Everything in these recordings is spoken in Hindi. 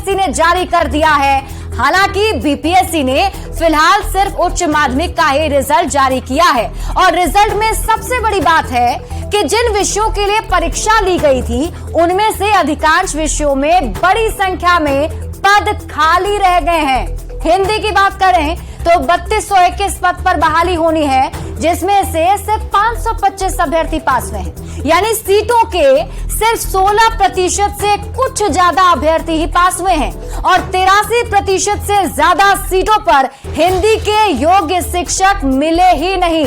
बीपीएससी ने जारी कर दिया है। हालांकि बीपीएससी ने फिलहाल सिर्फ उच्च माध्यमिक का ही रिजल्ट जारी किया है और रिजल्ट में सबसे बड़ी बात है कि जिन विषयों के लिए परीक्षा ली गई थी उनमें से अधिकांश विषयों में बड़ी संख्या में पद खाली रह गए हैं। हिंदी की बात करें तो 3221 पद पर बहाली होनी है, जिसमें से सिर्फ 525 अभ्यर्थी पास हुए हैं, यानी सीटों के सिर्फ 16% से कुछ ज्यादा अभ्यर्थी ही पास हुए हैं और 83% से ज्यादा सीटों पर हिंदी के योग्य शिक्षक मिले ही नहीं।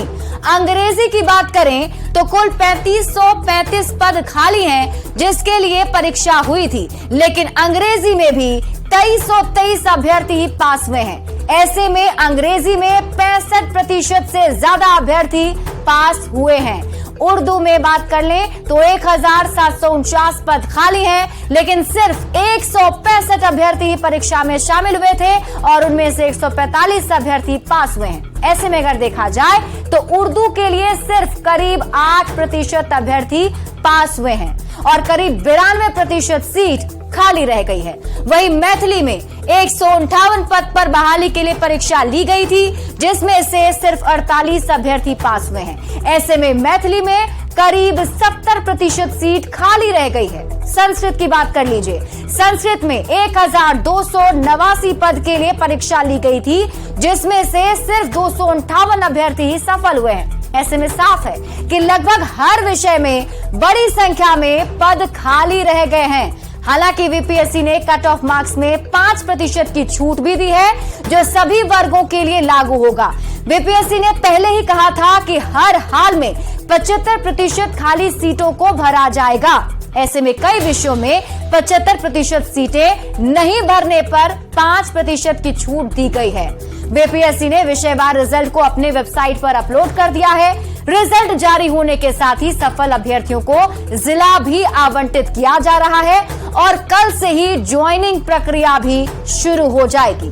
अंग्रेजी की बात करें तो कुल 3535 पद खाली हैं, जिसके लिए परीक्षा हुई थी, लेकिन अंग्रेजी में भी 2323 अभ्यर्थी ही पास हुए हैं। ऐसे में अंग्रेजी में 65% से ज्यादा अभ्यर्थी पास हुए हैं। उर्दू में बात कर लें तो 1749 पद खाली हैं, लेकिन सिर्फ 165 अभ्यर्थी ही परीक्षा में शामिल हुए थे और उनमें से 145 अभ्यर्थी पास हुए हैं। ऐसे में अगर देखा जाए तो उर्दू के लिए सिर्फ करीब 8% अभ्यर्थी पास हुए हैं और करीब 92% सीट खाली रह गई है। वहीं मैथिली में 158 पद पर बहाली के लिए परीक्षा ली गई थी, जिसमें से सिर्फ 48 अभ्यर्थी पास हुए हैं। ऐसे में मैथिली में करीब 70% सीट खाली रह गई है। संस्कृत की बात कर लीजिए। संस्कृत में 1289 पद के लिए परीक्षा ली गई थी, जिसमें से सिर्फ 258 अभ्यर्थी ही सफल हुए हैं। ऐसे में साफ है कि लगभग हर विषय में बड़ी संख्या में पद खाली रह गए हैं। हालांकि बीपीएससी ने कट ऑफ मार्क्स में 5% की छूट भी दी है, जो सभी वर्गों के लिए लागू होगा। बीपीएससी ने पहले ही कहा था कि हर हाल में 75% खाली सीटों को भरा जाएगा। ऐसे में कई विषयों में 75% सीटें नहीं भरने पर 5% की छूट दी गई है। बीपीएससी ने विषयवार रिजल्ट को अपने वेबसाइट पर अपलोड कर दिया है। रिजल्ट जारी होने के साथ ही सफल अभ्यर्थियों को जिला भी आवंटित किया जा रहा है और कल से ही ज्वाइनिंग प्रक्रिया भी शुरू हो जाएगी।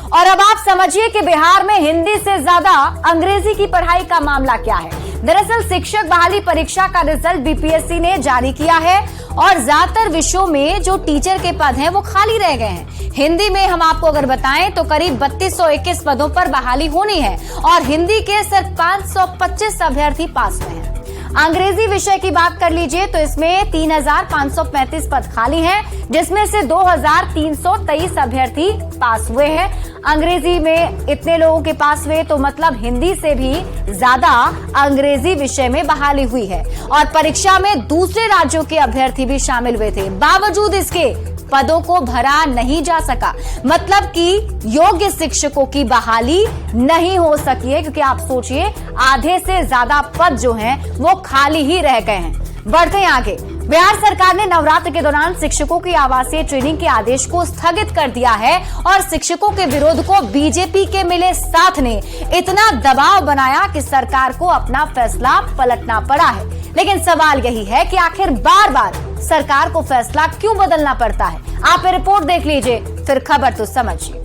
और अब आप समझिए कि बिहार में हिंदी से ज्यादा अंग्रेजी की पढ़ाई का मामला क्या है। दरअसल शिक्षक बहाली परीक्षा का रिजल्ट बीपीएससी ने जारी किया है और ज्यादातर विषयों में जो टीचर के पद हैं वो खाली रह गए हैं। हिंदी में हम आपको अगर बताएं तो करीब 3221 पदों पर बहाली होनी है और हिंदी के सिर्फ 525 अभ्यर्थी पास हुए हैं। अंग्रेजी विषय की बात कर लीजिए तो इसमें 3535 पद खाली हैं, जिसमें से 2323 अभ्यर्थी पास हुए हैं। अंग्रेजी में इतने लोगों के पास हुए तो मतलब हिंदी से भी ज्यादा अंग्रेजी विषय में बहाली हुई है और परीक्षा में दूसरे राज्यों के अभ्यर्थी भी शामिल हुए थे। बावजूद इसके पदों को भरा नहीं जा सका, मतलब कि योग्य शिक्षकों की बहाली नहीं हो सकी है, क्योंकि आप सोचिए आधे से ज्यादा पद जो हैं वो खाली ही रह गए हैं। बढ़ते हैं आगे। बिहार सरकार ने नवरात्र के दौरान शिक्षकों की आवासीय ट्रेनिंग के आदेश को स्थगित कर दिया है और शिक्षकों के विरोध को बीजेपी के मिले साथ ने इतना दबाव बनाया कि सरकार को अपना फैसला पलटना पड़ा है। लेकिन सवाल यही है कि आखिर बार बार सरकार को फैसला क्यों बदलना पड़ता है। आप ये रिपोर्ट देख लीजिए, फिर खबर तो समझिए।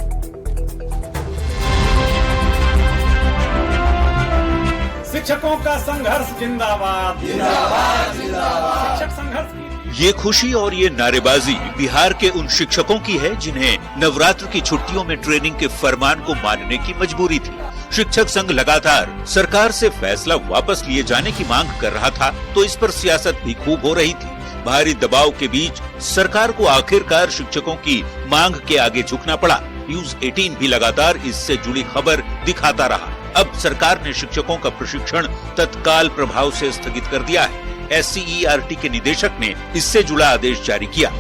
शिक्षकों का संघर्ष जिंदाबाद जिंदाबाद जिंदाबाद। शिक्षक संघर्ष ये खुशी और ये नारेबाजी बिहार के उन शिक्षकों की है जिन्हें नवरात्र की छुट्टियों में ट्रेनिंग के फरमान को मानने की मजबूरी थी। शिक्षक संघ लगातार सरकार से फैसला वापस लिए जाने की मांग कर रहा था, तो इस पर सियासत भी खूब हो रही थी। भारी दबाव के बीच सरकार को आखिरकार शिक्षकों की मांग के आगे झुकना पड़ा। न्यूज 18 भी लगातार इससे जुड़ी खबर दिखाता रहा। अब सरकार ने शिक्षकों का प्रशिक्षण तत्काल प्रभाव से स्थगित कर दिया है। SCERT के निदेशक ने इससे जुड़ा आदेश जारी किया।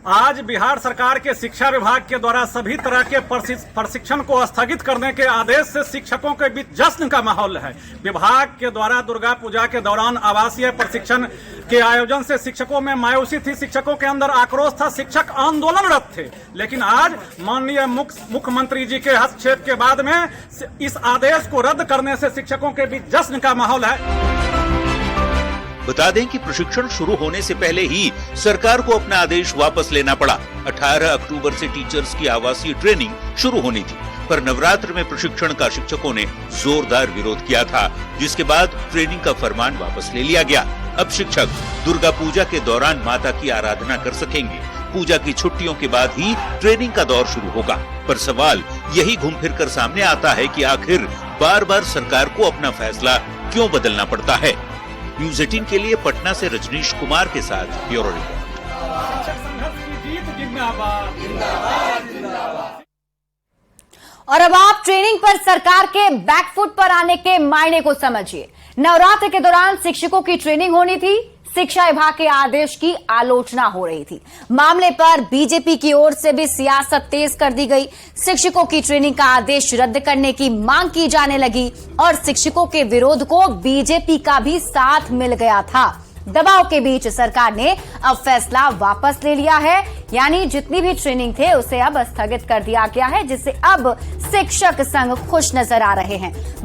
आज बिहार सरकार के शिक्षा विभाग के द्वारा सभी तरह के प्रशिक्षण को स्थगित करने के आदेश से शिक्षकों के बीच जश्न का माहौल है। विभाग के द्वारा दुर्गा पूजा के दौरान आवासीय प्रशिक्षण के आयोजन से शिक्षकों में मायूसी थी, शिक्षकों के अंदर आक्रोश था, शिक्षक आंदोलनरत थे। लेकिन आज माननीय मुख्यमंत्री जी के हस्तक्षेप के बाद में इस आदेश को रद्द करने से शिक्षकों के बीच जश्न का माहौल है। बता दें कि प्रशिक्षण शुरू होने से पहले ही सरकार को अपना आदेश वापस लेना पड़ा। 18 अक्टूबर से टीचर्स की आवासीय ट्रेनिंग शुरू होनी थी, पर नवरात्र में प्रशिक्षण का शिक्षकों ने जोरदार विरोध किया था, जिसके बाद ट्रेनिंग का फरमान वापस ले लिया गया। अब शिक्षक दुर्गा पूजा के दौरान माता की आराधना कर सकेंगे। पूजा की छुट्टियों के बाद ही ट्रेनिंग का दौर शुरू होगा। पर सवाल यही घूम फिर कर सामने आता है कि आखिर बार बार सरकार को अपना फैसला क्यों बदलना पड़ता है। न्यूज़ 18 के लिए पटना से रजनीश कुमार के साथ ब्यूरो रिपोर्ट। शिक्षक संघर्ष की जीत जिंदाबाद, जिंदाबाद, जिंदाबाद। और अब आप ट्रेनिंग पर सरकार के बैकफुट पर आने के मायने को समझिए। नवरात्र के दौरान शिक्षकों की ट्रेनिंग होनी थी, शिक्षा विभाग के आदेश की आलोचना हो रही थी। मामले पर बीजेपी की ओर से भी सियासत तेज कर दी गई। शिक्षकों की ट्रेनिंग का आदेश रद्द करने की मांग की जाने लगी और शिक्षकों के विरोध को बीजेपी का भी साथ मिल गया था। दबाव के बीच सरकार ने अब फैसला वापस ले लिया है, यानी जितनी भी ट्रेनिंग थे उसे अब स्थगित कर दिया गया है, जिससे अब शिक्षक संघ खुश नजर आ रहे हैं।